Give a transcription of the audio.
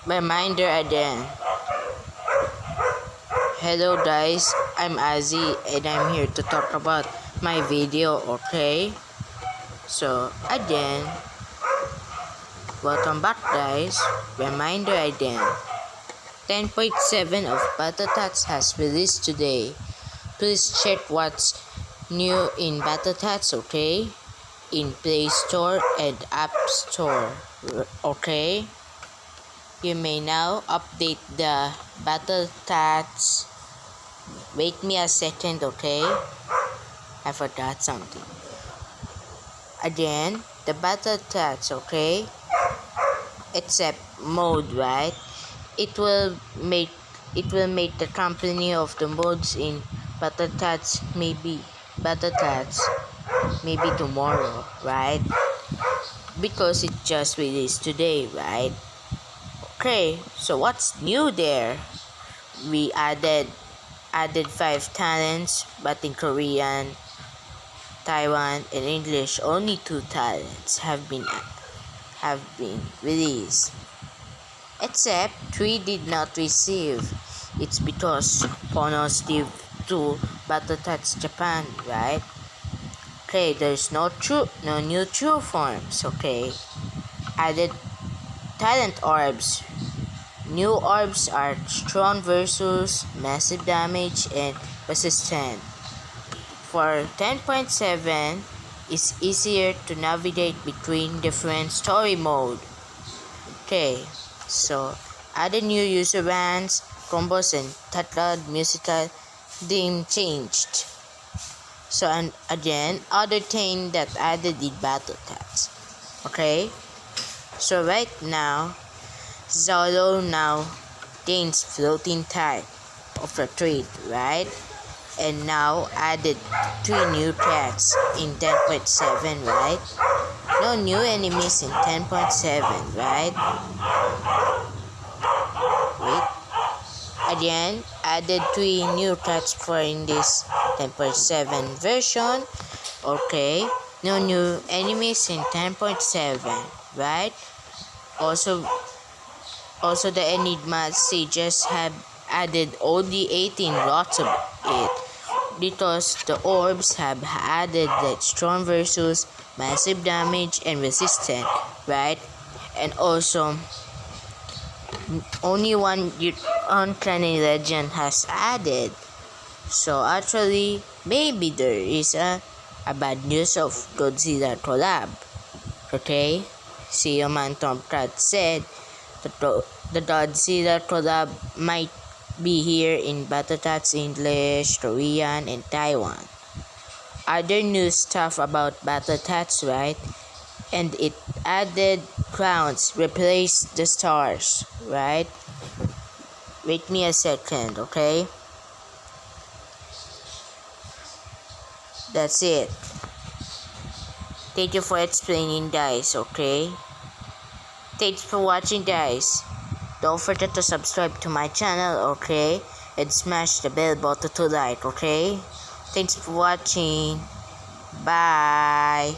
Reminder again. Hello guys, I'm Azzy and I'm here to talk about my video, okay? So again, welcome back guys. Reminder again. 10.7 of BattleTats has released today. Please check what's new in BattleTats, okay? In Play Store and App Store, okay? You may now update the BattleTats. Wait me a second, okay? I forgot something. Again, the BattleTats, okay? Except mode, right? It will make the company of the modes in BattleTats maybe tomorrow, right? Because it just released today, right? Okay, so what's new there? We added 5 talents, but in Korean, Taiwan, and English, only 2 talents have been released. Except 3 did not receive. It's because Ponos live to BattleTats Japan, right? Okay, there's no new true forms, okay? Added talent orbs. New orbs are strong versus massive damage and resistant. For 10.7, it's easier to navigate between different story mode. Okay, so added new user bands, combos, and titled musical theme changed. So and again, other thing that added in BattleTats. Okay, so right now, Zolo now gains floating type of a trait, right? And now added 3 new tracks in 10.7, right? No new enemies in 10.7, right? Wait. Again, added 3 new tracks for in this 10.7 version. Okay. No new enemies in 10.7, right? Also the Enigma sages have added only 18 lots of it because the orbs have added that strong versus massive damage and resistant, right? And also only one Clanny Legend has added. So actually maybe there is a bad news of Godzilla collab. Okay? CEO Man Tomcat said the Godzilla collab might be here in BattleTats English, Korean, and Taiwan. Other new stuff about BattleTats, right? And it added crowns, replaced the stars, right? Wait me a second, okay? That's it. Thank you for explaining, guys, okay? Thanks for watching, guys. Don't forget to subscribe to my channel, okay? And smash the bell button to like, okay? Thanks for watching. Bye.